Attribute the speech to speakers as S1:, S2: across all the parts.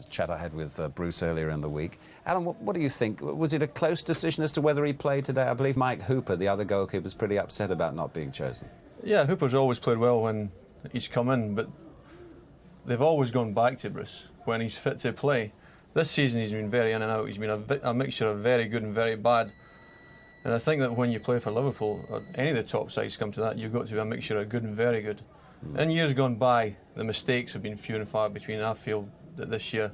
S1: chat I had with Bruce earlier in the week. Alan, what do you think? Was it a close decision as to whether he played today? I believe Mike Hooper, the other goalkeeper, was pretty upset about not being chosen.
S2: Yeah, Hooper's always played well when he's come in, but they've always gone back to Bruce when he's fit to play. This season he's been very in and out. He's been a mixture of very good and very bad. And I think that when you play for Liverpool, or any of the top sides come to that, you've got to be a mixture of good and very good. In years gone by, the mistakes have been few and far between. I feel that this year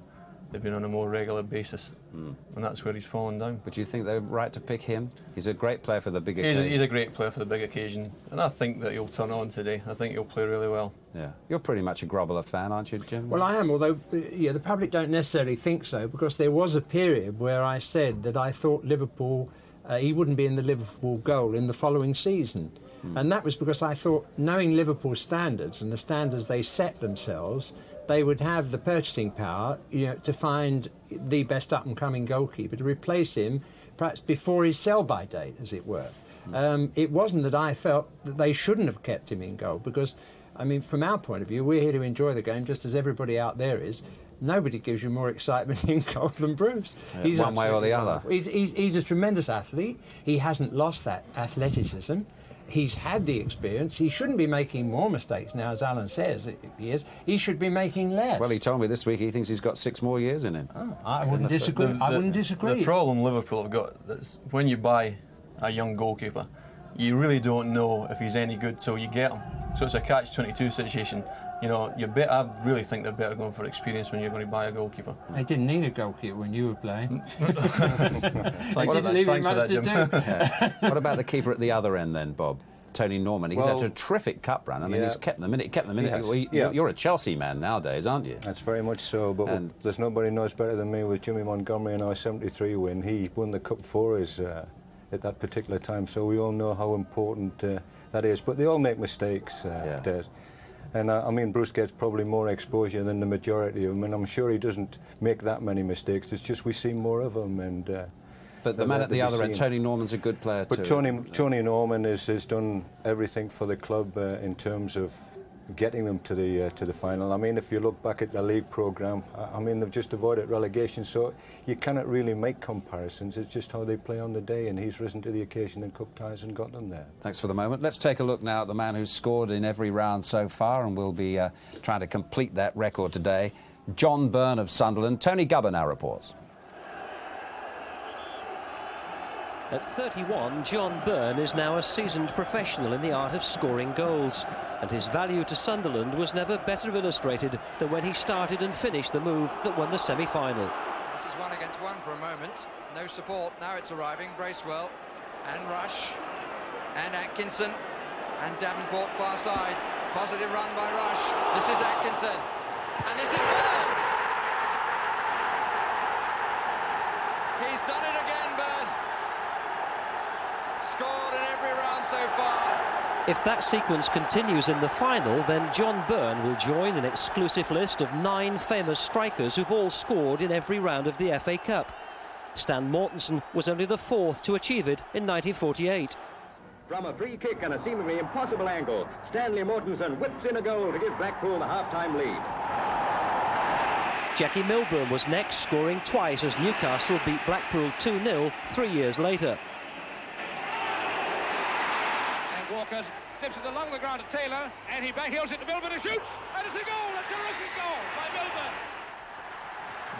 S2: they've been on a more regular basis, and that's where he's fallen down.
S1: But do you think they're right to pick him? He's a great player for the big occasion.
S2: He's a great player for the big occasion, and I think that he'll turn on today. I think he'll play really well.
S1: Yeah, you're pretty much a Grobbler fan, aren't you, Jim?
S3: Well, I am, although yeah, the public don't necessarily think so, because there was a period where I said that I thought Liverpool, he wouldn't be in the Liverpool goal in the following season. And that was because I thought, knowing Liverpool's standards and the standards they set themselves, they would have the purchasing power, to find the best up-and-coming goalkeeper to replace him, perhaps before his sell-by date, as it were. It wasn't that I felt that they shouldn't have kept him in goal, because, I mean, from our point of view, we're here to enjoy the game just as everybody out there is. Nobody gives you more excitement in goal than Bruce.
S1: He's one way or the other.
S3: He's a tremendous athlete. He hasn't lost that athleticism. He's had the experience. He shouldn't be making more mistakes now, as Alan says, if he is. He should be making less.
S1: Well, he told me this week he thinks he's got 6 more years in him.
S3: Oh, I wouldn't disagree.
S2: The problem Liverpool have got is when you buy a young goalkeeper, you really don't know if he's any good till you get him. So it's a catch-22 situation. I really think they're better going for experience when you're going to buy a goalkeeper.
S3: They didn't need a goalkeeper when you were playing.
S2: Thanks for that, Jim.
S1: Yeah. What about the keeper at the other end then, Bob? Tony Norman. He's had a terrific cup run. I mean, he's kept them in it.
S4: Yes.
S1: You're a Chelsea man nowadays, aren't you?
S4: That's very much so, but there's nobody knows better than me with Jimmy Montgomery and our 73 win. He won the Cup for us at that particular time, so we all know how important that is. But they all make mistakes, Des. And I mean, Bruce gets probably more exposure than the majority of them, and I'm sure he doesn't make that many mistakes. It's just we see more of them.
S1: But the man at the other end, Tony Norman's a good player too.
S4: But Tony Norman has done everything for the club in terms of getting them to the final. I mean, if you look back at the league programme, I mean, they've just avoided relegation, so you cannot really make comparisons. It's just how they play on the day, and he's risen to the occasion in cup ties and got them there.
S1: Thanks for the moment. Let's take a look now at the man who's scored in every round so far, and we'll be trying to complete that record today. John Byrne of Sunderland. Tony Gubber now reports.
S5: At 31, John Byrne is now a seasoned professional in the art of scoring goals, and his value to Sunderland was never better illustrated than when he started and finished the move that won the semi-final.
S6: This is 1 against 1 for a moment. No support. Now it's arriving. Bracewell and Rush and Atkinson and Davenport far side. Positive run by Rush. This is Atkinson and this is Byrne. He's done it again, Byrne. Scored in every round so far.
S5: If that sequence continues in the final, then John Byrne will join an exclusive list of 9 famous strikers who've all scored in every round of the FA Cup. Stan Mortensen was only the 4th to achieve it in 1948.
S7: From a free kick and a seemingly impossible angle, Stanley Mortensen whips in a goal to give Blackpool the half-time lead.
S5: Jackie Milburn was next, scoring twice as Newcastle beat Blackpool 2-0 3 years later.
S8: Walker slips it along the ground to Taylor, and he backheels it to Milburn and shoots, and it's a goal, a terrific goal by Milburn.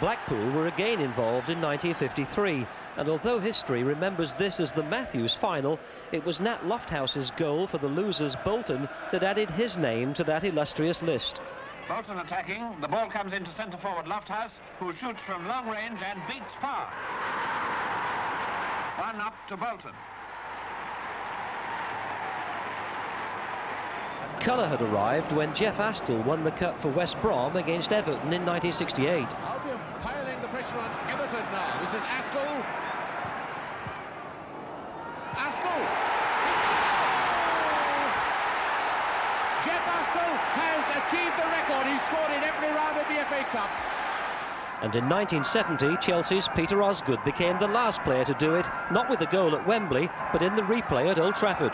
S5: Blackpool were again involved in 1953, and although history remembers this as the Matthews final, it was Nat Lofthouse's goal for the losers Bolton that added his name to that illustrious list.
S8: Bolton attacking, the ball comes into centre forward Lofthouse, who shoots from long range and beats far. 1-0 to Bolton.
S5: Colour had arrived when Jeff Astle won the Cup for West Brom against Everton in 1968.
S9: Albion piling the pressure on Everton now. This is Astle. Astle! Jeff Astle has achieved the record. He scored in every round of the FA Cup.
S5: And in 1970, Chelsea's Peter Osgood became the last player to do it, not with a goal at Wembley, but in the replay at Old Trafford.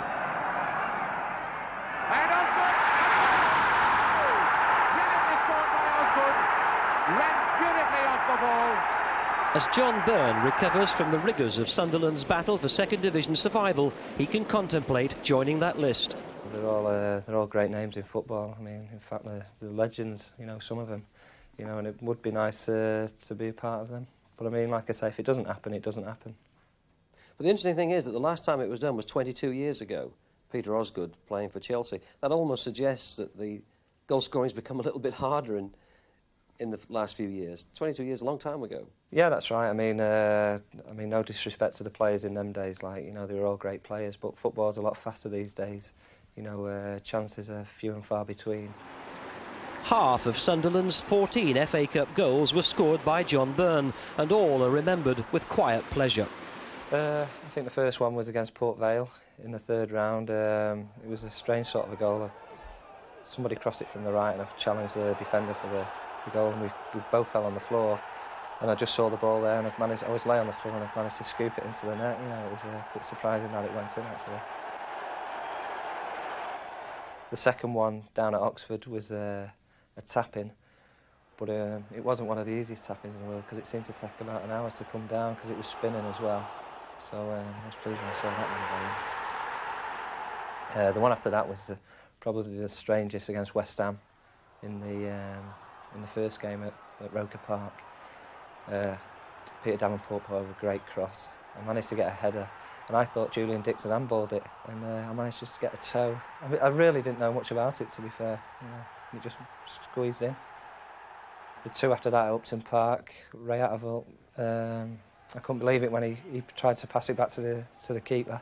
S8: And Osgood! Brilliantly scored by Osgood. Ran
S9: beautifully off the ball.
S5: As John Byrne recovers from the rigours of Sunderland's battle for second division survival, he can contemplate joining that list.
S10: They're all great names in football. I mean, in fact, they're legends, you know, some of them. You know, and it would be nice to be a part of them. But I mean, like I say, if it doesn't happen, it doesn't happen.
S11: But the interesting thing is that the last time it was done was 22 years ago. Peter Osgood playing for Chelsea. That almost suggests that the goal scoring's become a little bit harder in the last few years. 22 years, a long time ago.
S10: Yeah, that's right. I mean, no disrespect to the players in them days. Like, you know, they were all great players, but football's a lot faster these days. You know, chances are few and far between.
S5: Half of Sunderland's 14 FA Cup goals were scored by John Byrne, and all are remembered with quiet pleasure.
S10: I think the first one was against Port Vale in the third round. It was a strange sort of a goal. Somebody crossed it from the right and I've challenged the defender for the goal, and we've both fell on the floor. And I just saw the ball there, and I was lay on the floor and I've managed to scoop it into the net. You know, it was a bit surprising that it went in, actually. The second one down at Oxford was a tap-in, but it wasn't one of the easiest tap-ins in the world because it seemed to take about an hour to come down because it was spinning as well. So I was pleased when I saw that one going. The one after that was probably the strangest against West Ham in the first game at Roker Park. Peter Davenport put over a great cross. I managed to get a header, and I thought Julian Dixon handballed it, and I managed just to get a toe. I really didn't know much about it, to be fair. You know, it just squeezed in. The two after that at Upton Park, Ray Atterville, I couldn't believe it when he tried to pass it back to the keeper,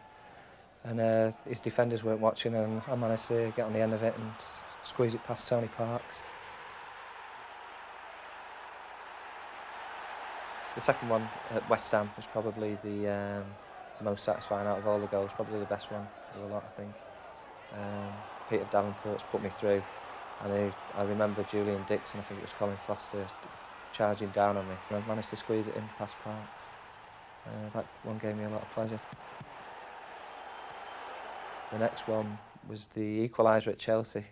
S10: and his defenders weren't watching, and I managed to get on the end of it and squeeze it past Tony Parks. The second one at West Ham was probably the most satisfying out of all the goals, probably the best one of the lot, I think. Peter Davenport's put me through, and I remember Julian Dixon, I think it was Colin Foster, charging down on me, and I managed to squeeze it in past Parks. That one gave me a lot of pleasure. The next one was the equaliser at Chelsea,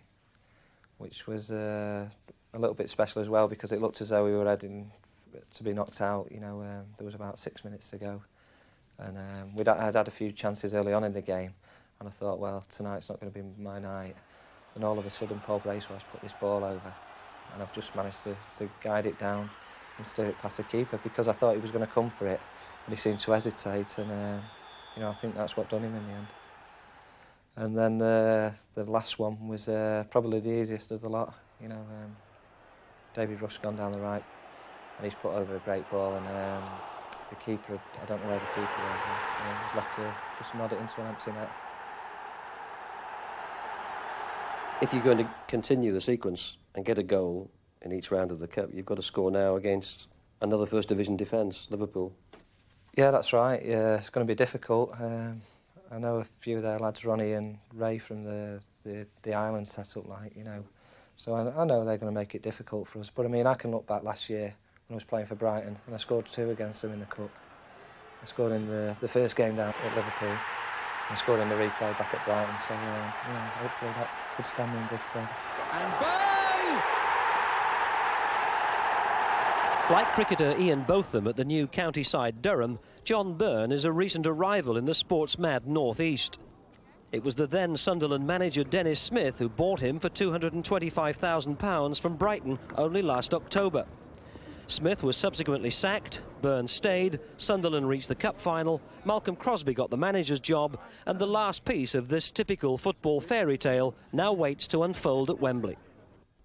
S10: which was a little bit special as well because it looked as though we were heading to be knocked out. You know, there was about 6 minutes to go, and I'd had a few chances early on in the game, and I thought, well, tonight's not going to be my night. And all of a sudden, Paul Bracewell's put this ball over, and I've just managed to guide it down and steer it past the keeper because I thought he was going to come for it, and he seemed to hesitate, and you know, I think that's what done him in the end. And then the last one was probably the easiest of the lot. You know, David Rush's gone down the right, and he's put over a great ball, and the keeper, I don't know where the keeper was, and he was left to just nod it into an empty net.
S11: If you're going to continue the sequence and get a goal in each round of the Cup, you've got to score now against another First Division defence, Liverpool.
S10: Yeah, that's right. Yeah, it's going to be difficult. I know a few of their lads, Ronnie and Ray, from the island set up, like, you know. So I know they're going to make it difficult for us. But I mean, I can look back last year when I was playing for Brighton, and I scored 2 against them in the Cup. I scored in the first game down at Liverpool. I scored in the replay back at Brighton, so you know, hopefully that could stand me in good stead.
S6: And Byrne!
S5: Like cricketer Ian Botham at the new county side Durham, John Byrne is a recent arrival in the sports-mad North East. It was the then Sunderland manager Dennis Smith who bought him for £225,000 from Brighton only last October. Smith was subsequently sacked, Byrne stayed, Sunderland reached the cup final, Malcolm Crosby got the manager's job, and the last piece of this typical football fairy tale now waits to unfold at Wembley.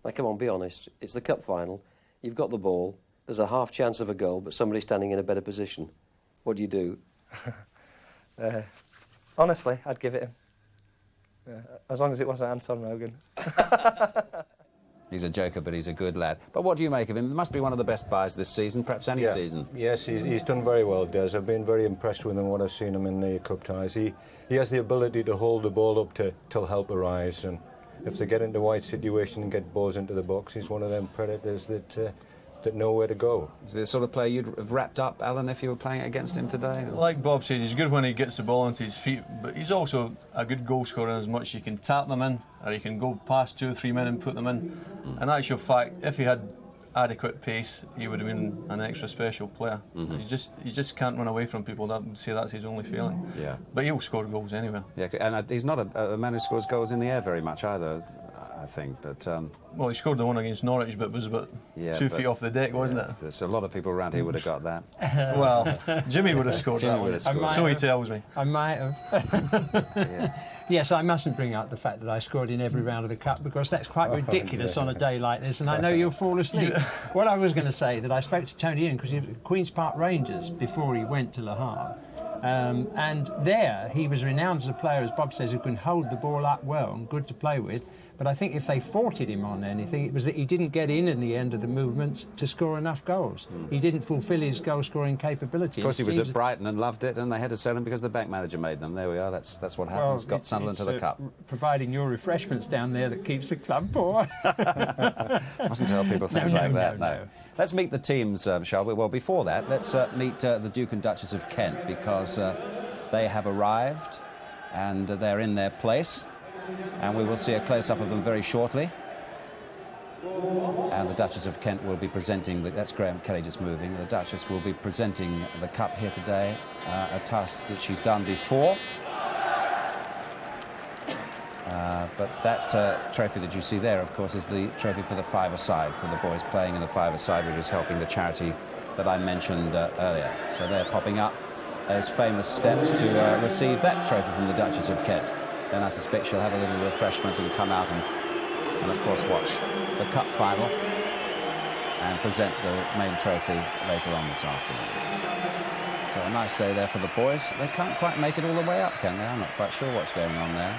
S11: Now, come on, be honest. It's the cup final. You've got the ball. There's a half chance of a goal, but somebody's standing in a better position. What do you do?
S10: Honestly, I'd give it him. As long as it wasn't Anton Rogan.
S1: He's a joker, but he's a good lad. But what do you make of him? He must be one of the best buys this season, perhaps any season.
S4: Yes, he's done very well, Des. I've been very impressed with him, what I've seen him in the cup ties. He has the ability to hold the ball up till help arrives, and if they get into wide situation and get balls into the box, he's one of them predators that know where to go.
S1: Is the sort of player you'd have wrapped up, Alan, if you were playing against him today?
S2: Like Bob said, he's good when he gets the ball onto his feet, but he's also a good goal scorer in as much you can tap them in, or you can go past 2 or 3 men and put them in. In actual fact, if he had adequate pace, he would have been an extra special player.
S1: Mm-hmm.
S2: You just can't run away from people. That would say that's his only failing.
S1: Yeah.
S2: But he'll score goals anywhere.
S1: Yeah, and he's not a man who scores goals in the air very much either, I think. But
S2: well, he scored the one against Norwich, but it was about 2 feet off the deck, wasn't it?
S1: There's a lot of people around here would have got that.
S2: Well, Jimmy would have scored that one. So he tells me.
S3: I might have.
S1: Yeah.
S3: Yes, I mustn't bring up the fact that I scored in every round of the Cup, because that's quite ridiculous on a day like this, and I know you'll fall asleep. What I was going to say, that I spoke to Tony Ian, because he was at Queen's Park Rangers before he went to Le Havre. And there he was renowned as a player, as Bob says, who can hold the ball up well and good to play with. But I think if they faulted him on anything, it was that he didn't get in the end of the movements to score enough goals. He didn't fulfil his goal-scoring capability.
S1: Of course, he was at Brighton and loved it, and they had to sell him because the bank manager made them. There we are. That's what happens.
S3: Well,
S1: got Sunderland to the Cup.
S3: Providing your refreshments down there that keeps the club poor.
S1: Mustn't tell people things like that. No. Let's meet the teams, shall we? Well, before that, let's meet the Duke and Duchess of Kent, because they have arrived and they're in their place. And we will see a close-up of them very shortly. And the Duchess of Kent will be presenting, that's Graham Kelly just moving, the Duchess will be presenting the Cup here today, a task that she's done before. But that trophy that you see there, of course, is the trophy for the five-a-side, for the boys playing in the five-a-side, which is helping the charity that I mentioned earlier. So they're popping up those famous steps to receive that trophy from the Duchess of Kent. Then I suspect she'll have a little refreshment and come out and of course watch the Cup final and present the main trophy later on this afternoon. So a nice day there for the boys. They can't quite make it all the way up, can they? I'm not quite sure what's going on there.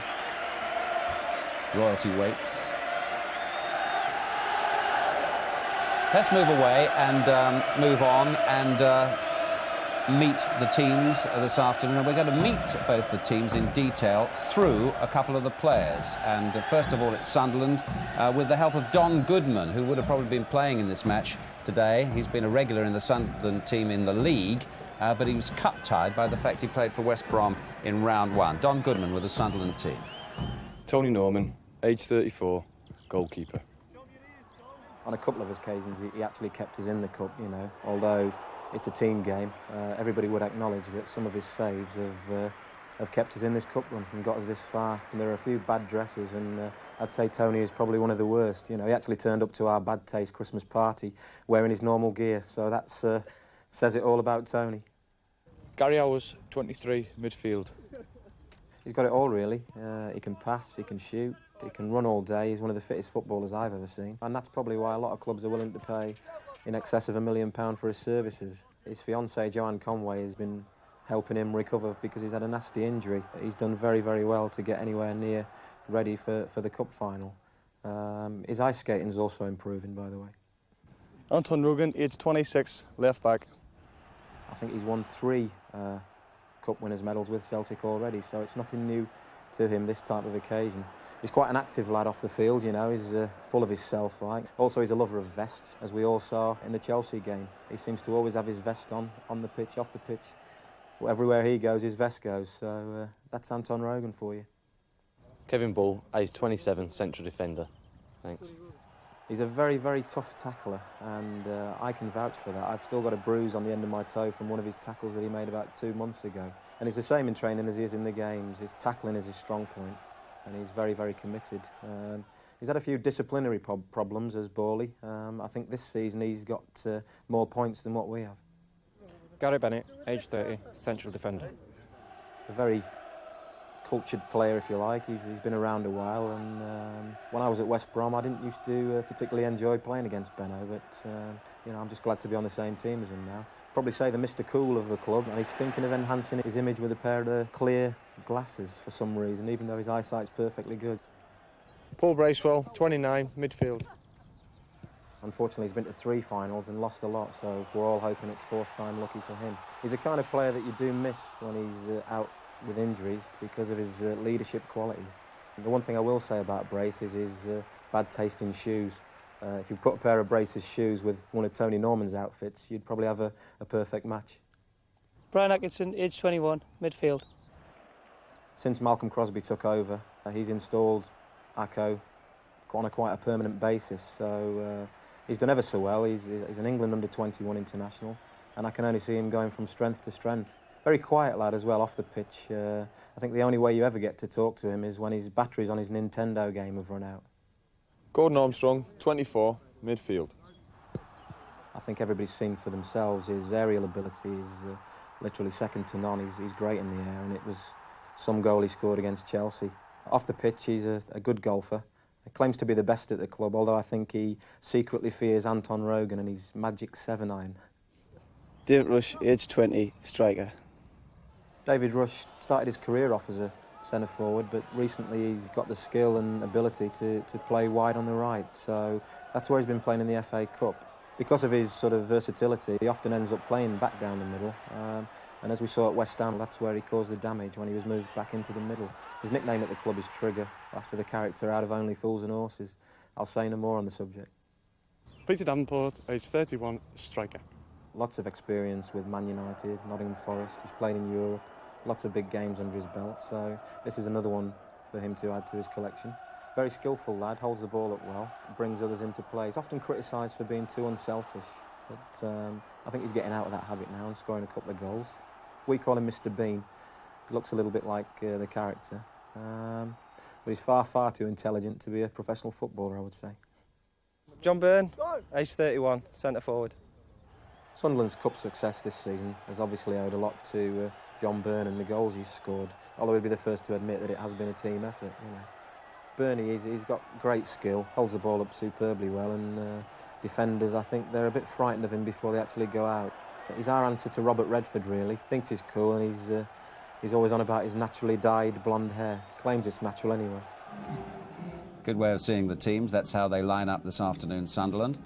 S1: Royalty waits. Let's move away and move on and meet the teams this afternoon. We're going to meet both the teams in detail through a couple of the players. And first of all, it's Sunderland with the help of Don Goodman, who would have probably been playing in this match today. He's been a regular in the Sunderland team in the league, but he was cup-tied by the fact he played for West Brom in round one. Don Goodman with the Sunderland team.
S12: Tony Norman, age 34, goalkeeper.
S13: On a couple of occasions, he actually kept us in the cup, you know, although it's a team game. Everybody would acknowledge that some of his saves have kept us in this cup run and got us this far. And there are a few bad dresses, and I'd say Tony is probably one of the worst. You know, he actually turned up to our bad taste Christmas party wearing his normal gear, so that says it all about Tony.
S12: Gary Howes, 23, midfield.
S13: He's got it all, really. He can pass, he can shoot, he can run all day. He's one of the fittest footballers I've ever seen, and that's probably why a lot of clubs are willing to pay in excess of £1 million for his services. His fiancée, Joanne Conway, has been helping him recover because he's had a nasty injury. He's done very, very well to get anywhere near ready for the cup final. His ice skating is also improving, by the way.
S12: Anton Rugen, age 26, left back.
S13: I think he's won 3 cup winners' medals with Celtic already, so it's nothing new to him this type of occasion. He's quite an active lad off the field, you know, he's full of himself, like. Also, he's a lover of vests, as we all saw in the Chelsea game. He seems to always have his vest on the pitch, off the pitch. Everywhere he goes, his vest goes, so that's Anton Rogan for you.
S14: Kevin Ball, age 27, central defender. Thanks.
S13: He's a very, very tough tackler, and I can vouch for that. I've still got a bruise on the end of my toe from one of his tackles that he made about 2 months ago. And he's the same in training as he is in the games. His tackling is his strong point, and he's very, very committed. He's had a few disciplinary problems as Bawley. I think this season he's got more points than what we have.
S15: Gary Bennett, age 30, central defender.
S13: He's a very cultured player, if you like. He's been around a while, and when I was at West Brom, I didn't used to particularly enjoy playing against Benno, but you know, I'm just glad to be on the same team as him now. Probably say the Mr. Cool of the club, and he's thinking of enhancing his image with a pair of clear glasses for some reason, even though his eyesight's perfectly good.
S15: Paul Bracewell, 29, midfield.
S13: Unfortunately, he's been to 3 finals and lost a lot, so we're all hoping it's 4th time lucky for him. He's the kind of player that you do miss when he's out with injuries because of his leadership qualities. The one thing I will say about Brace is his bad taste in shoes. If you put a pair of Brace's shoes with one of Tony Norman's outfits, you'd probably have a perfect match.
S16: Brian Atkinson, age 21, midfield.
S13: Since Malcolm Crosby took over, he's installed Acco on quite a permanent basis, so He's done ever so well. He's an England under-21 international, and I can only see him going from strength to strength. Very quiet lad as well off the pitch. I think the only way you ever get to talk to him is when his batteries on his Nintendo game have run out.
S12: Gordon Armstrong, 24, midfield.
S13: I think everybody's seen for themselves his aerial ability is literally second to none. He's great in the air, and it was some goal he scored against Chelsea. Off the pitch, he's a good golfer. He claims to be the best at the club, although I think he secretly fears Anton Rogan and his magic 7-iron.
S17: David Rush, age 20, striker.
S13: David Rush started his career off as a centre-forward, but recently he's got the skill and ability to play wide on the right, so that's where he's been playing in the FA Cup. Because of his sort of versatility, he often ends up playing back down the middle, and as we saw at West Ham, that's where he caused the damage when he was moved back into the middle. His nickname at the club is Trigger, after the character out of Only Fools and Horses. I'll say no more on the subject.
S12: Peter Davenport, age 31, striker.
S13: Lots of experience with Man United, Nottingham Forest. He's played in Europe, lots of big games under his belt, so this is another one for him to add to his collection. Very skillful lad, holds the ball up well, brings others into play. He's often criticised for being too unselfish, but I think he's getting out of that habit now and scoring a couple of goals. We call him Mr. Bean. He looks a little bit like the character, but he's far, far too intelligent to be a professional footballer, I would say.
S15: John Byrne, age 31, centre-forward.
S13: Sunderland's cup success this season has obviously owed a lot to John Byrne and the goals he's scored, although he'd be the first to admit that it has been a team effort, you know. Bernie, he's got great skill, holds the ball up superbly well, and defenders, I think they're a bit frightened of him before they actually go out. He's our answer to Robert Redford, really. Thinks he's cool, and he's always on about his naturally dyed blonde hair. Claims it's natural anyway.
S1: Good way of seeing the teams. That's how they line up this afternoon, Sunderland.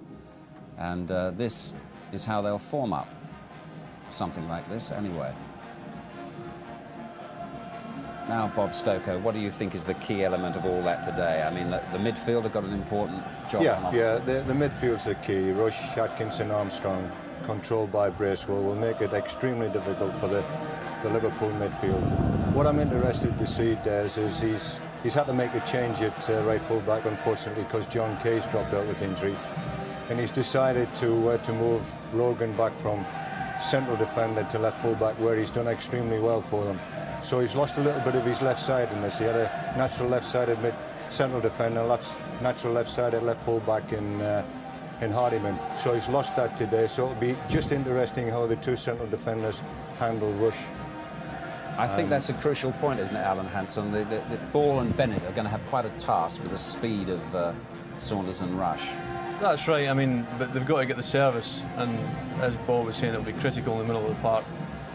S1: And this is how they'll form up. Something like this, anyway. Now, Bob Stokeo, what do you think is the key element of all that today? I mean, the midfield have got an important job on, obviously.
S4: The midfield's the key. Rush, Atkinson, Armstrong, controlled by Bracewell, will make it extremely difficult for the Liverpool midfield. What I'm interested to see, Des, is he's had to make a change at right full-back, unfortunately, because John Kay's dropped out with injury. And he's decided to move Rogan back from central defender to left full-back, where he's done extremely well for them. So he's lost a little bit of his left-sidedness. He had a natural left-sided central defender, natural left-sided left full-back in Hardiman. So he's lost that today. So it'll be just interesting how the two central defenders handle Rush.
S1: I think that's a crucial point, isn't it, Alan Hansen? The Ball and Bennett are going to have quite a task with the speed of Saunders and Rush.
S2: That's right. I mean, but they've got to get the service, and as Bob was saying, it'll be critical in the middle of the park.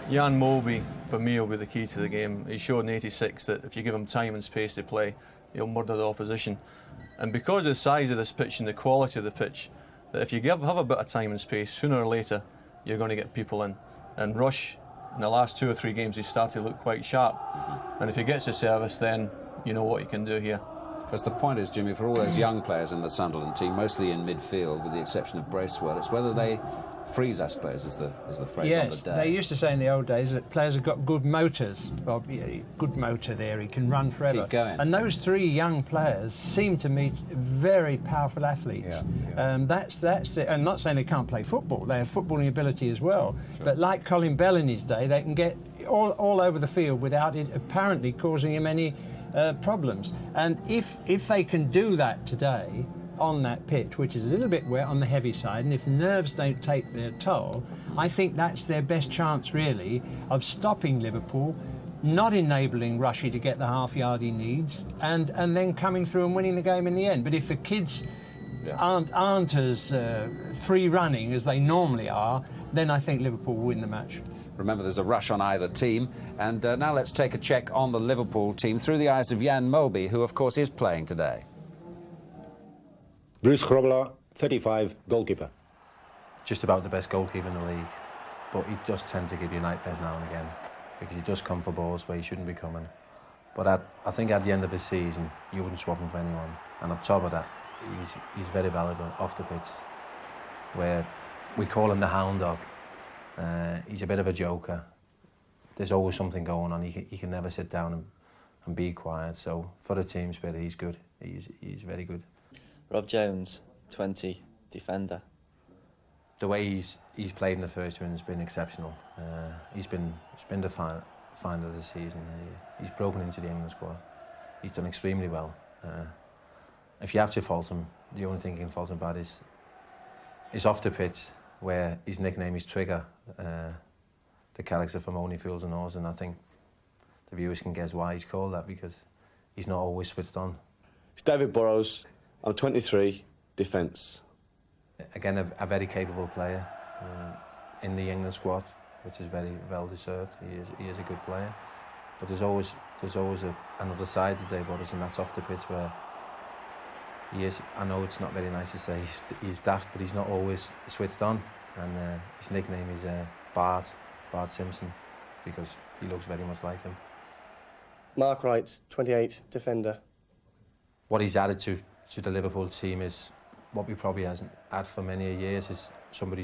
S2: Jan Molby, for me, will be the key to the game. He showed in '86 that if you give him time and space to play, he'll murder the opposition. And because of the size of this pitch and the quality of the pitch, that if you have a bit of time and space, sooner or later, you're going to get people in. And Rush, in the last 2 or 3 games, he started to look quite sharp. And if he gets the service, then you know what he can do here.
S1: Because the point is, Jimmy, for all those young players in the Sunderland team, mostly in midfield, with the exception of Bracewell, it's whether they freeze, I suppose, is the phrase on the day.
S3: Yes, they used to say in the old days that players have got good motors. Well, yeah, good motor there, he can run forever.
S1: Keep going.
S3: And those 3 young players seem to me very powerful athletes. That's it. I'm not saying they can't play football, they have footballing ability as well. Sure. But like Colin Bell in his day, they can get all over the field without it apparently causing him any problems. And if they can do that today on that pitch, which is a little bit wet on the heavy side, and if nerves don't take their toll, I think that's their best chance, really, of stopping Liverpool, not enabling Rushy to get the half-yard he needs, and then coming through and winning the game in the end. But if the kids aren't as free-running as they normally are, then I think Liverpool will win the match.
S1: Remember, there's a rush on either team. And now let's take a check on the Liverpool team through the eyes of Jan Molby, who, of course, is playing today.
S18: Bruce Grobbelaar, 35, goalkeeper.
S19: Just about the best goalkeeper in the league, but he does tend to give you nightmares now and again because he does come for balls where he shouldn't be coming. But I think at the end of the season, you wouldn't swap him for anyone. And on top of that, he's very valuable off the pitch, where we call him the hound dog. He's a bit of a joker. There's always something going on. He can never sit down and be quiet. So for the team spirit, he's good. He's very good.
S20: Rob Jones, 20,
S17: defender.
S19: The way he's played in the first win has been exceptional. He's been the find of the season. He's broken into the England squad. He's done extremely well. If you have to fault him, the only thing you can fault him about is off the pitch, where his nickname is Trigger, the character from Only Fools and Horses, and I think the viewers can guess why he's called that, because he's not always switched on.
S17: It's David Burrows. I'm 23, defence.
S19: Again, a very capable player in the England squad, which is very well deserved. He is a good player, but there's always another side to Dave Burrows, and that's off the pitch, where he is. I know it's not very nice to say he's daft, but he's not always switched on, and his nickname is Bart Simpson, because he looks very much like him.
S17: Mark Wright, 28, defender.
S19: What he's added to the Liverpool team is what we probably hasn't had for many years, is somebody